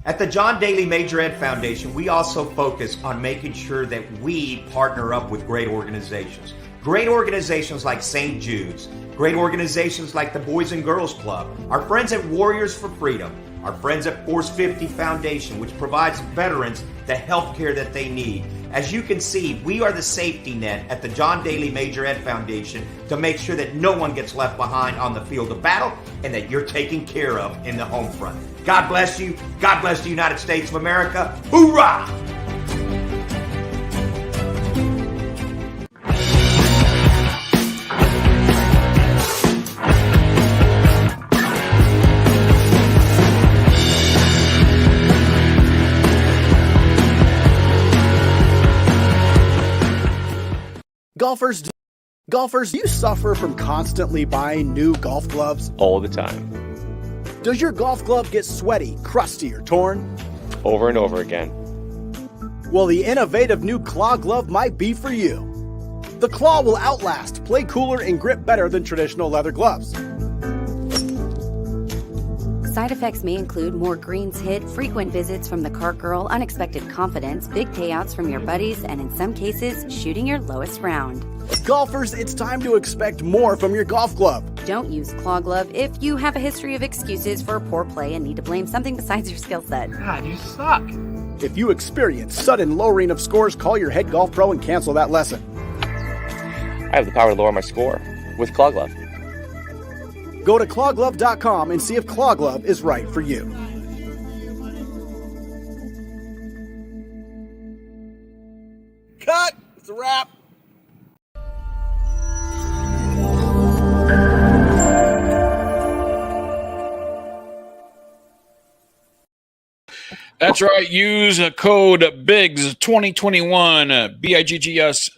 At the John Daly Major Ed Foundation, we also focus on making sure that we partner up with great organizations. Great organizations like St. Jude's, great organizations like the Boys and Girls Club, our friends at Warriors for Freedom, our friends at Force 50 Foundation, which provides veterans the health care that they need. As you can see, we are the safety net at the John Daly Major Ed Foundation to make sure that no one gets left behind on the field of battle and that you're taken care of in the home front. God bless you. God bless the United States of America. Hoorah! Golfers, do you suffer from constantly buying new golf gloves? All the time. Does your golf glove get sweaty, crusty, or torn? Over and over again. Well, the innovative new Claw glove might be for you. The Claw will outlast, play cooler, and grip better than traditional leather gloves. Side effects may include more greens hit, frequent visits from the cart girl, unexpected confidence, big payouts from your buddies, and in some cases, shooting your lowest round. Golfers, it's time to expect more from your golf glove. Don't use Claw Glove if you have a history of excuses for poor play and need to blame something besides your skill set. God, you suck. If you experience sudden lowering of scores, call your head golf pro and cancel that lesson. I have the power to lower my score with Claw Glove. Go to clawglove.com and see if Claw Glove is right for you. Cut. It's a wrap. That's right. Use a code BIGS2021, BIGGS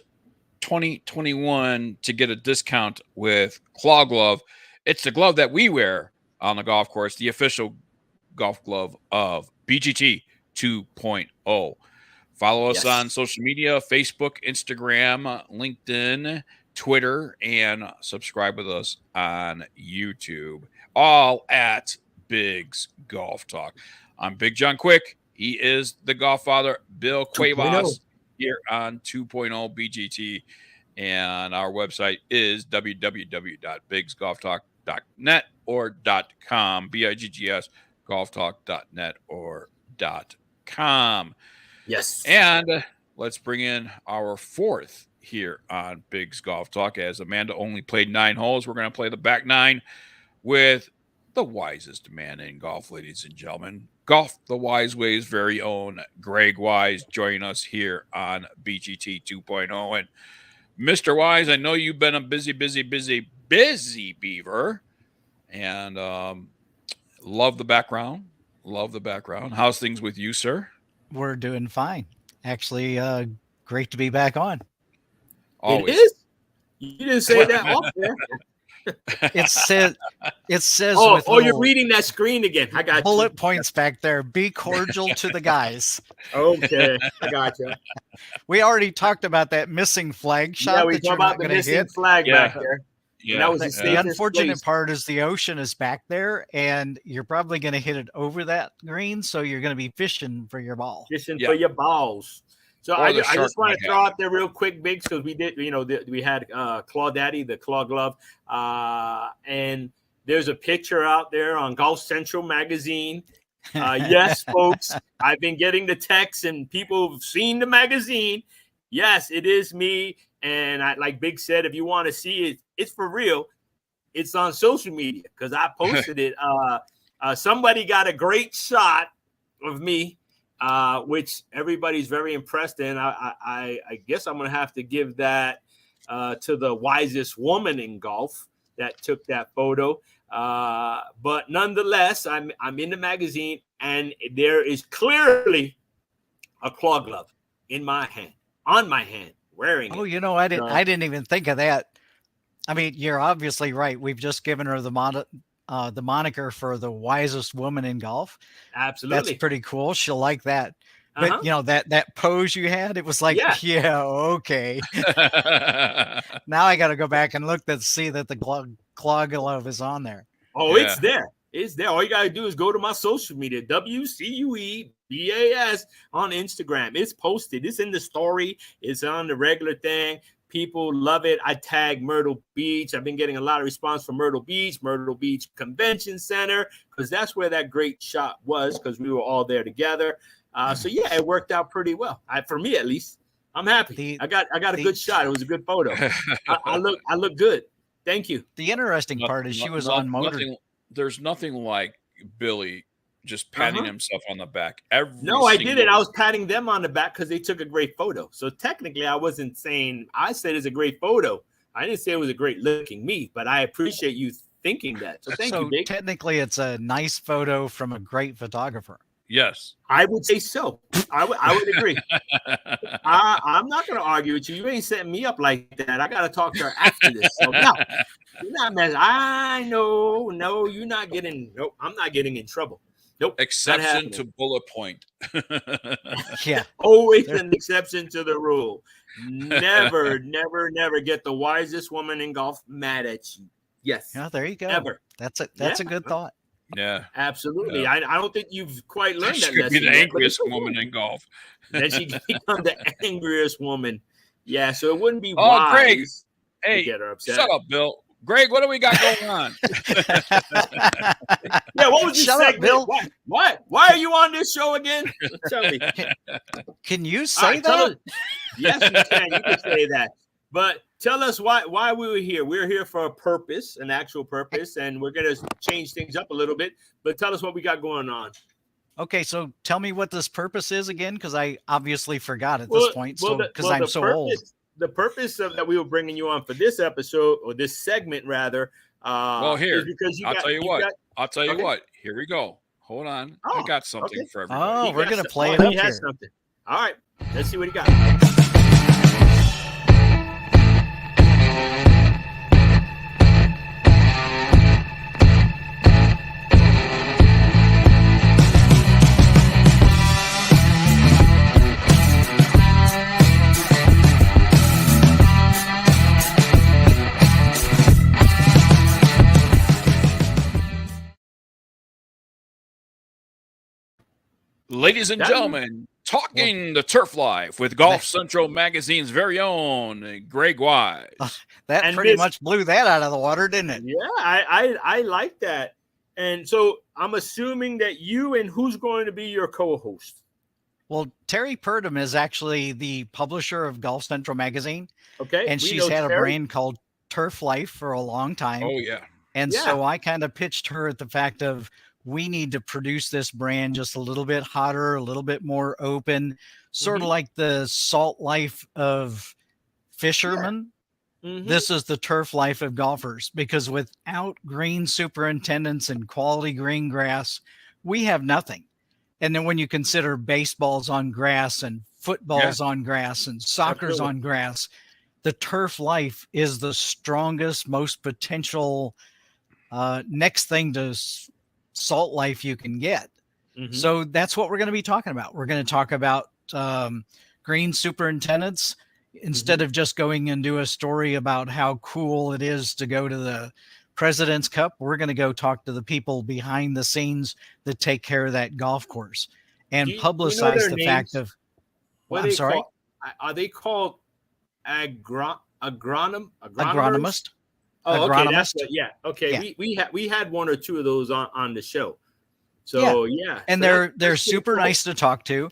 2021 to get a discount with Claw Glove. It's the glove that we wear on the golf course, the official golf glove of BGT 2.0. Follow us on social media, Facebook, Instagram, LinkedIn, Twitter, and subscribe with us on YouTube, all at Biggs Golf Talk. I'm Big John Quick. He is the golf father, Bill Cuevas, here on 2.0 BGT. And our website is www.bigsgolftalk.net or .com, BIGGS, golftalk.net or .com. Yes. And let's bring in our fourth here on Biggs Golf Talk. As Amanda only played 9 holes, we're going to play the back 9 with the wisest man in golf, ladies and gentlemen. Golf the Wise Way's very own Greg Wise joining us here on BGT 2.0. And Mr. Wise, I know you've been a busy beaver, and love the background. Love the background. How's things with you, sir? We're doing fine. Actually, great to be back on. Always. It is? You didn't say that off there. It says. Oh, you're reading that screen again. I got bullet points back there. Be cordial to the guys. Okay, I got you. We already talked about that missing flag shot. Yeah, we that talked you're about not the going to missing hit. flag back there. Yeah, that was The unfortunate part is the ocean is back there, and you're probably going to hit it over that green, so you're going to be fishing for your ball. Fishing for your balls. So I just want to throw out there real quick, Biggs, because we did, we had Claw Daddy, the Claw Glove, and there's a picture out there on Golf Central magazine. Yes, folks, I've been getting the texts and people have seen the magazine. Yes, it is me. And like Big said, if you want to see it, it's for real. It's on social media because I posted it. Somebody got a great shot of me, which everybody's very impressed in. I guess I'm going to have to give that to the wisest woman in golf that took that photo. But nonetheless, I'm in the magazine, and there is clearly a Claw Glove in my hand, on my hand, wearing it. Oh, I didn't even think of that. I mean, you're obviously right. We've just given her the moniker for the wisest woman in golf. Absolutely. That's pretty cool. She'll like that. But that pose you had, it was like, yeah okay. Now I got to go back and look to see that the Claw Glove is on there. Oh, it's there. It's there. All you got to do is go to my social media, WCUEBAS on Instagram. It's posted. It's in the story. It's on the regular thing. People love it. I tag Myrtle Beach. I've been getting a lot of response from Myrtle Beach Convention Center, because that's where that great shot was, because we were all there together. So yeah, it worked out pretty well. For me, at least, I'm happy. I got a good shot. It was a good photo. I look good. Thank you. The interesting part is she was on motor. There's nothing like Billy just patting himself on the back. I did it. I was patting them on the back because they took a great photo. So technically, I wasn't saying. I said it's a great photo. I didn't say it was a great looking me, but I appreciate you thinking that. So thank you, Big. Technically, it's a nice photo from a great photographer. Yes, I would say so. I would agree. I'm not going to argue with you. You ain't setting me up like that. I got to talk to her after this. So no, you're not messing. I know. No, you're not getting. Nope, I'm not getting in trouble. Nope. Exception to bullet point. Yeah. Always an exception to the rule. Never, never, never get the wisest woman in golf mad at you. Yes. Yeah, there you go. Ever. That's a good thought. Yeah. Absolutely. Yeah. I don't think you've quite learned She that could lesson. be the angriest woman in golf. Then she become the angriest woman. Yeah, so it wouldn't be wise. Greg, to get her upset. Shut up, Bill. Greg, what do we got going on? Yeah, what was this Shut segment? up, Bill. Why are you on this show again? Tell me. Can you say that? Yes, you can. You can say that. But tell us why we were here. We're here for a purpose, an actual purpose, and we're going to change things up a little bit. But tell us what we got going on. Okay, so tell me what this purpose is again, because I obviously forgot at this point. So because I'm so old. The purpose of that we were bringing you on for this episode, or this segment rather. Well, here, is because I'll tell you what. Here we go. Hold on. I got something for everybody. Oh, we're going to play it up here. Something. All right. Let's see what he got. Ladies and gentlemen, talking the turf life with Golf Central Magazine's very own Greg Wise. That pretty much blew that out of the water, didn't it? Yeah, I like that. And so I'm assuming that you and who's going to be your co-host? Well, Terry Purdom is actually the publisher of Golf Central Magazine. Okay. And she's had a brand called Turf Life for a long time. Oh, yeah. And so I kind of pitched her at the fact of, we need to produce this brand just a little bit hotter, a little bit more open, sort of like the salt life of fishermen. Yeah. This is the turf life of golfers, because without green superintendents and quality green grass, we have nothing. And then when you consider baseballs on grass and footballs on grass and soccer's on grass, the turf life is the strongest, most potential next thing to salt life you can get. So that's what we're going to be talking about. We're going to talk about green superintendents instead of just going and do a story about how cool it is to go to the President's Cup. We're going to go talk to the people behind the scenes that take care of that golf course and publicize the fact of, I'm sorry. Are they called agronomist? Oh, okay. That's yeah. Okay. Yeah. We had one or two of those on the show. So yeah. And they're super nice to talk to,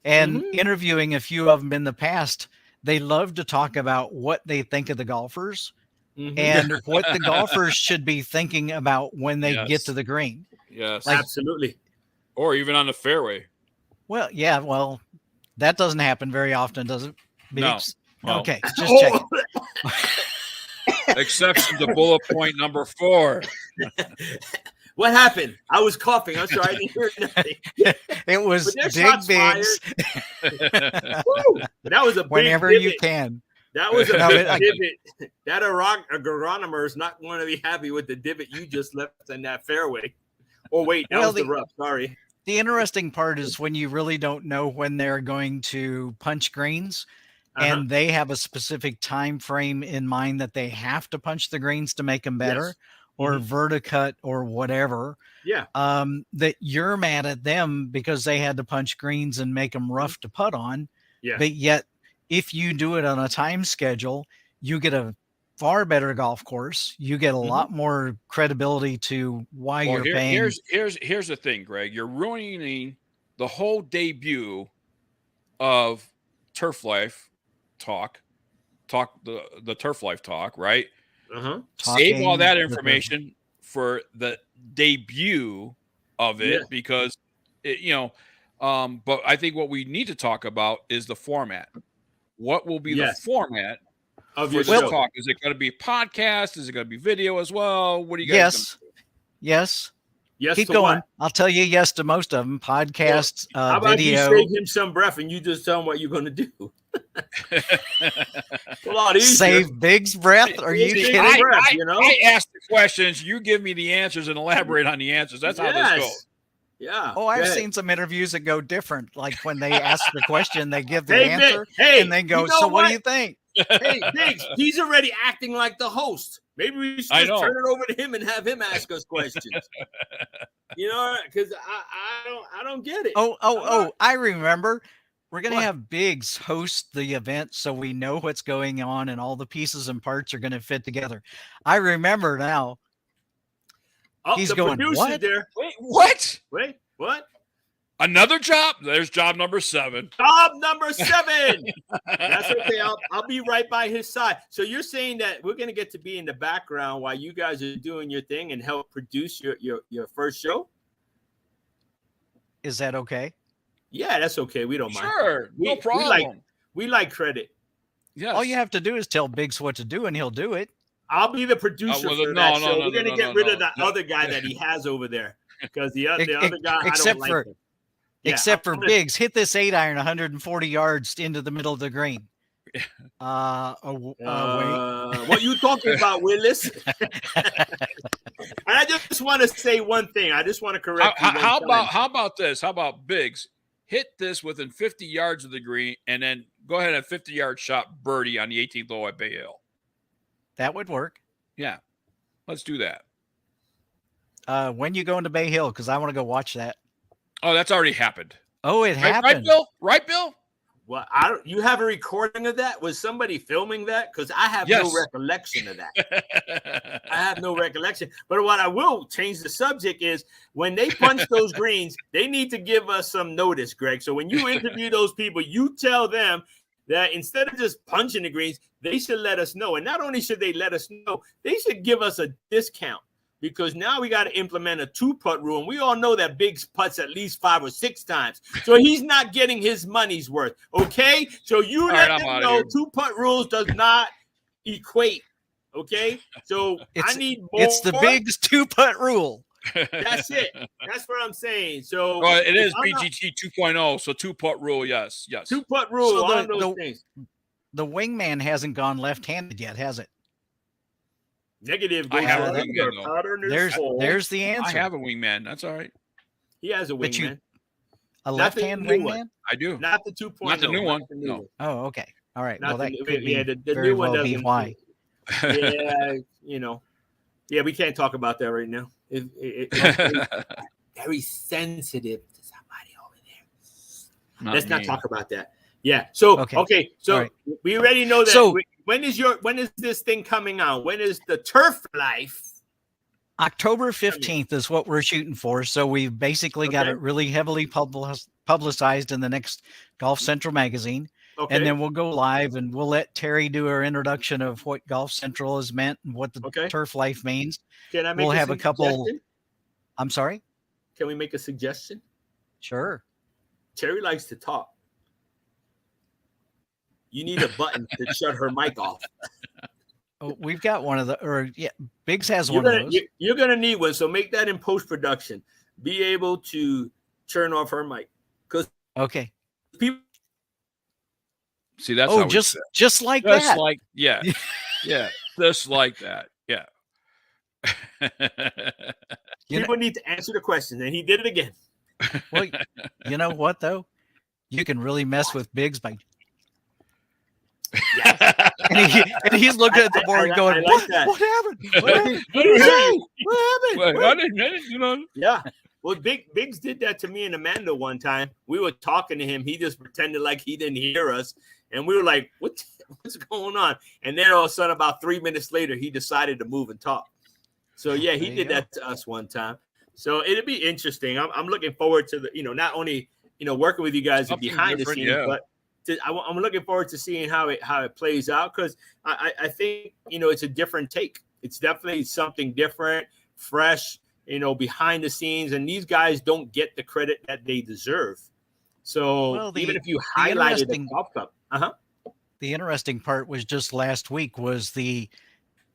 and interviewing a few of them in the past, they love to talk about what they think of the golfers and what the golfers should be thinking about when they get to the green. Yes, absolutely. Or even on the fairway. Well, yeah. Well, that doesn't happen very often, does it? Beeps? No. Okay. Just checking. Exception to bullet point number 4. What happened? I was coughing. I'm sorry. I didn't hear nothing. It was big bigs. But that was a big whenever divot. You can. That was a big divot. That agronomer is not going to be happy with the divot you just left in that fairway. Oh, wait. That was the rough. Sorry. The interesting part is when you really don't know when they're going to punch greens. And they have a specific time frame in mind that they have to punch the greens to make them better, or verticut or whatever. Yeah. That you're mad at them because they had to punch greens and make them rough to putt on. Yeah. But yet, if you do it on a time schedule, you get a far better golf course. You get a lot more credibility to why you're paying. Here's the thing, Greg. You're ruining the whole debut of Turf Life Talk the Turf Life Talk, right? Save all that information for the debut of it because but I think what we need to talk about is the format. What will be the format of your show? Talk? Is it going to be podcast? Is it going to be video as well? What do you guys? Yes. Keep to going. What? I'll tell you yes to most of them. Podcasts, how about video. you save him some breath and you just tell him what you're going to do? A lot easier. Save Big's breath? Are you kidding? I ask the questions, you give me the answers and elaborate on the answers. That's how this goes. Yeah. Oh, I've seen some interviews that go different. Like when they ask the question, they give the answer, and they go, "So what do you think?" Hey, Biggs, he's already acting like the host. Maybe we should just turn it over to him and have him ask us questions. Because I don't get it. I remember. We're going to have Biggs host the event so we know what's going on and all the pieces and parts are going to fit together. I remember now. He's going, what? There. Wait, what? Wait, what? Another job? There's job number 7. Job number 7. That's okay. I'll be right by his side. So you're saying that we're going to get to be in the background while you guys are doing your thing and help produce your first show? Is that okay? Yeah, that's okay. We don't mind. Sure, no problem. We like credit. Yes. All you have to do is tell Biggs what to do, and he'll do it. I'll be the producer for that show. We're going to get rid of the other guy that he has over there because the other guy, I don't like him. Yeah, except for Biggs, hit this 8-iron 140 yards into the middle of the green. What you talking about, Willis? I just want to say one thing. I just want to correct you. How about this? How about Biggs? Hit this within 50 yards of the green, and then go ahead and 50-yard shot birdie on the 18th hole at Bay Hill. That would work. Yeah, let's do that. When you going to Bay Hill? Because I want to go watch that. Oh, that's already happened. Oh, it happened. Right, Bill? Right, Bill? Well, you have a recording of that? Was somebody filming that? Because I have no recollection of that. I have no recollection. But what I will change the subject is when they punch those greens, they need to give us some notice, Greg. So when you interview those people, you tell them that instead of just punching the greens, they should let us know. And not only should they let us know, they should give us a discount. Because now we got to implement a 2-putt rule. And we all know that Biggs putts at least 5 or 6 times. So he's not getting his money's worth. Okay? So you let them know 2-putt rules does not equate. Okay? So I need more. It's the Biggs 2-putt rule. That's it. That's what I'm saying. So it is BGT 2.0. So 2-putt rule, yes. 2-putt rule. So the wingman hasn't gone left-handed yet, has it? Negative. I have a wingman. There's the answer. I have a wingman. That's all right. He has a wingman. A left-hand wingman? I do. Not the 2.0. Not the new one. No. Oh, okay. All right. Well, that could be the new one doesn't be why. Yeah, Yeah, we can't talk about that right now. It's very sensitive to somebody over there. Let's not talk about that. Yeah. So okay. So we already know that. So when is this thing coming out? When is the Turf Life? October 15th is what we're shooting for. So we've basically got it really heavily publicized in the next Golf Central magazine. Okay. And then we'll go live and we'll let Terry do our introduction of what Golf Central has meant and what the Turf Life means. Can I make we'll have a couple. I'm sorry? Can we make a suggestion? Sure. Terry likes to talk. You need a button to shut her mic off. Oh, we've got one of the, Biggs has one of those. You're going to need one. So make that in post-production. Be able to turn off her mic. Okay. People. See, that's just like that. Just like, yeah. Just like that. Yeah. People need to answer the question, and he did it again. Well, you know what, though? You can really mess with Biggs by and he's looking at the board going, like that. What happened? What happened? I didn't, you know. Yeah. Well, Biggs did that to me and Amanda one time. We were talking to him. He just pretended like he didn't hear us. And we were like, what's going on? And then all of a sudden, about 3 minutes later, he decided to move and talk. So, yeah, he did that to us one time. So it'll be interesting. I'm looking forward to not only, working with you guys behind the scenes, but I'm looking forward to seeing how it plays out, because I think, it's a different take. It's definitely something different, fresh, behind the scenes. And these guys don't get the credit that they deserve. So even if you highlighted the golf club. The interesting part was just last week was the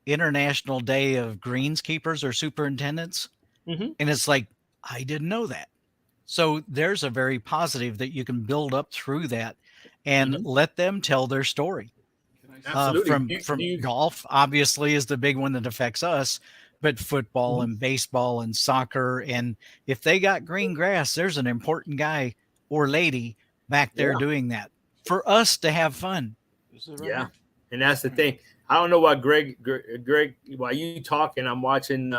International Day of Greenskeepers or Superintendents. Mm-hmm. And it's like, I didn't know that. So there's a very positive that you can build up through that and let them tell their story. Absolutely. From golf, obviously, is the big one that affects us, but football and baseball and soccer. And if they got green grass, there's an important guy or lady back there doing that for us to have fun. Yeah. And that's the thing. I don't know why Greg, while you talking, I'm watching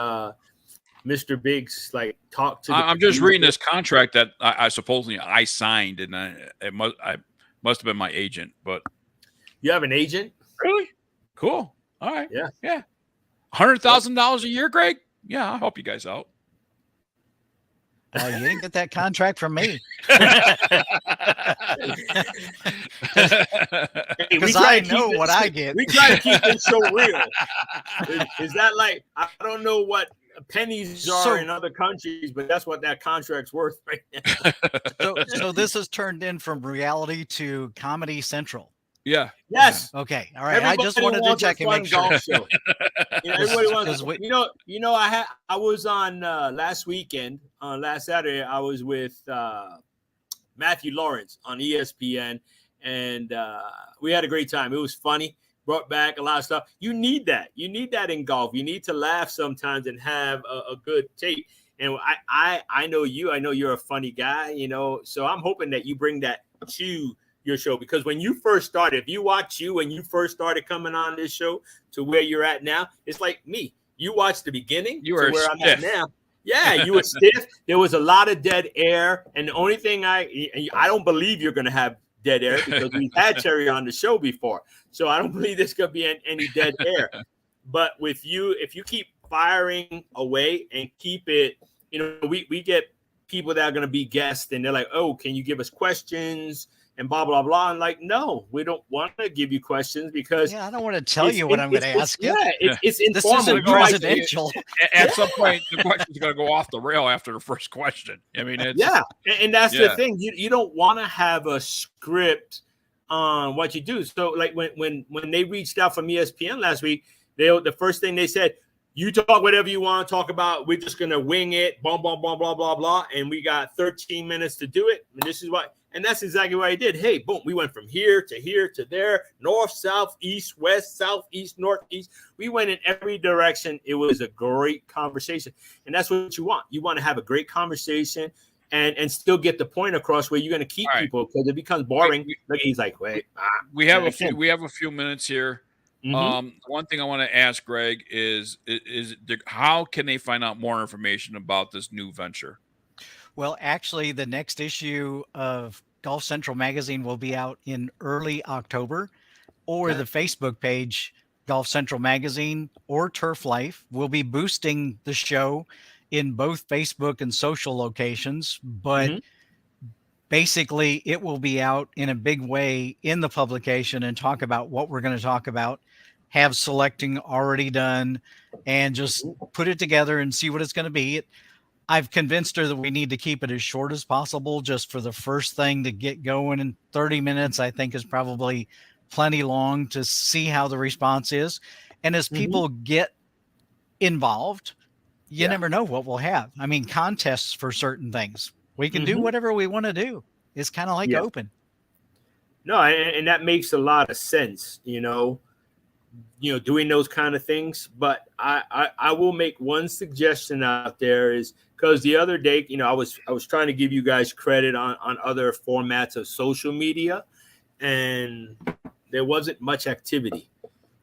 Mr. Biggs talk to. I'm just reading this contract that I supposedly I signed, and I must have been my agent. But you have an agent? Really? Cool. All right. Yeah. $100,000 a year, Greg. Yeah, I'll help you guys out. You didn't get that contract from me. Because I know what I get. We try to keep it so real. Is that I don't know what pennies are in other countries, but that's what that contract's worth right now. So this has turned in from reality to Comedy Central. Yeah. Yes. Okay. All right. Everybody I just wanted to check and make sure. Everybody wants. I was on last weekend. On last Saturday, I was with Matthew Lawrence on ESPN, and we had a great time. It was funny. Brought back a lot of stuff. You need that. You need that in golf. You need to laugh sometimes and have a good take. And I know you. I know you're a funny guy. So I'm hoping that you bring that to your show, because when you first started, if you watch you when you first started coming on this show to where you're at now, it's like me. You watched the beginning to where I'm at now. Yeah, you were stiff. There was a lot of dead air, and the only thing I don't believe you're going to have dead air, because we've had Terry on the show before, so I don't believe there's going to be any dead air. But with you, if you keep firing away and keep it, we get people that are going to be guests, and they're like, "Oh, can you give us questions?" and blah, blah, blah. And we don't want to give you questions because I don't want to tell you what I'm going to ask you. Yeah, it's informal. This isn't presidential. At some point, the question's going to go off the rail after the first question. I mean, it's, and that's the thing. You don't want to have a script on what you do. So when they reached out from ESPN last week, the first thing they said, you talk whatever you want to talk about. We're just going to wing it, blah, blah, blah, blah, blah, blah. And we got 13 minutes to do it. And this is what. And that's exactly what I did. Hey, boom, we went from here to there, north, south, east, west, southeast, northeast. We went in every direction. It was a great conversation. And that's what you want. You want to have a great conversation and still get the point across where you're going to keep people, because it becomes boring. He's like, wait. We have a few minutes here. Mm-hmm. One thing I want to ask Greg is how can they find out more information about this new venture? Well, actually, the next issue of Golf Central Magazine will be out in early October, or the Facebook page, Golf Central Magazine or Turf Life, will be boosting the show in both Facebook and social locations. But basically, it will be out in a big way in the publication and talk about what we're going to talk about, have selecting already done, and just put it together and see what it's going to be. I've convinced her that we need to keep it as short as possible, just for the first thing to get going. In 30 minutes, I think, is probably plenty long to see how the response is. And as people get involved, you never know what we'll have. I mean, contests for certain things. We can do whatever we want to do. It's kind of like open. No, and that makes a lot of sense, doing those kind of things. But I will make one suggestion out there, is because the other day, I was trying to give you guys credit on other formats of social media, and there wasn't much activity.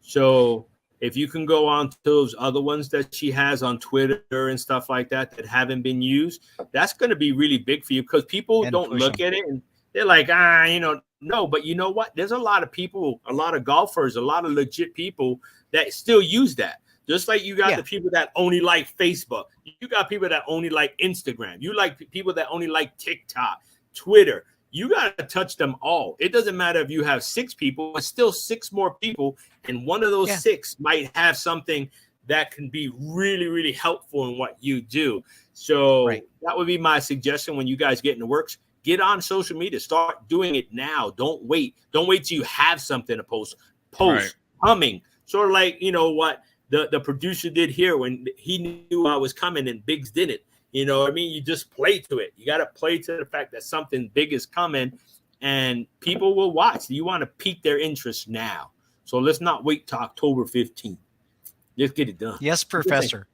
So if you can go on to those other ones that she has on Twitter and stuff like that that haven't been used, that's going to be really big for you, because people don't look at it and they're like, no. But you know what? There's a lot of people, a lot of golfers, a lot of legit people that still use that. Just like you got the people that only like Facebook. You got people that only like Instagram. You like people that only like TikTok, Twitter. You got to touch them all. It doesn't matter if you have 6 people, it's still 6 more people. And one of those 6 might have something that can be really, really helpful in what you do. So that would be my suggestion when you guys get in the works. Get on social media. Start doing it now. Don't wait. Don't wait till you have something to post. Coming. Sort of like, what the producer did here when he knew I was coming and Biggs didn't. You know what I mean? You just play to it. You got to play to the fact that something big is coming and people will watch. You want to pique their interest now. So let's not wait till October 15th. Let's get it done. Yes, Professor.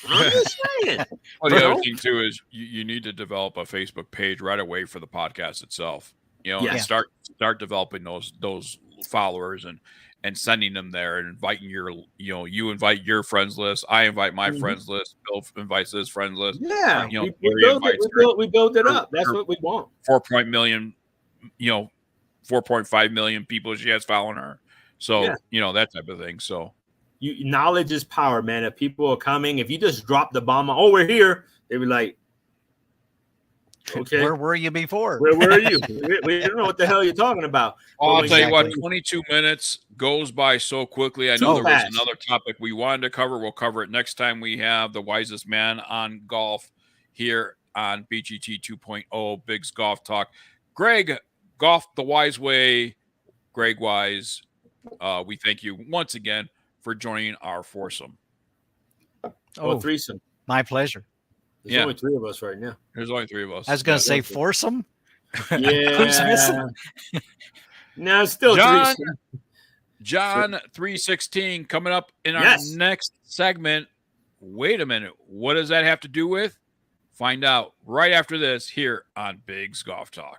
I'm just saying. Well, the other thing, too, is you need to develop a Facebook page right away for the podcast itself. And start developing those followers and sending them there and inviting you invite your friends list. I invite my friends list. Bill invites his friends list. Yeah. We build it up. That's what we want. 4.5 million people she has following her. So, that type of thing. So knowledge is power, man. If people are coming, if you just drop the bomb, we're here, they be like, okay, where were you before? Where were you? We don't know what the hell you're talking about. Well, I'll tell you what, 22 minutes goes by so quickly. I know there was another topic we wanted to cover. We'll cover it next time we have the wisest man on golf here on BGT 2.0 Biggs Golf Talk. Greg, Golf the Wise Way, Greg Wise. We thank you once again for joining our foursome. Threesome. My pleasure. There's only 3 of us right now. There's only 3 of us. I was going to say foursome. Yeah. Who's missing? No, still John, threesome. John 316 coming up in our next segment. Wait a minute. What does that have to do with? Find out right after this here on Biggs Golf Talk.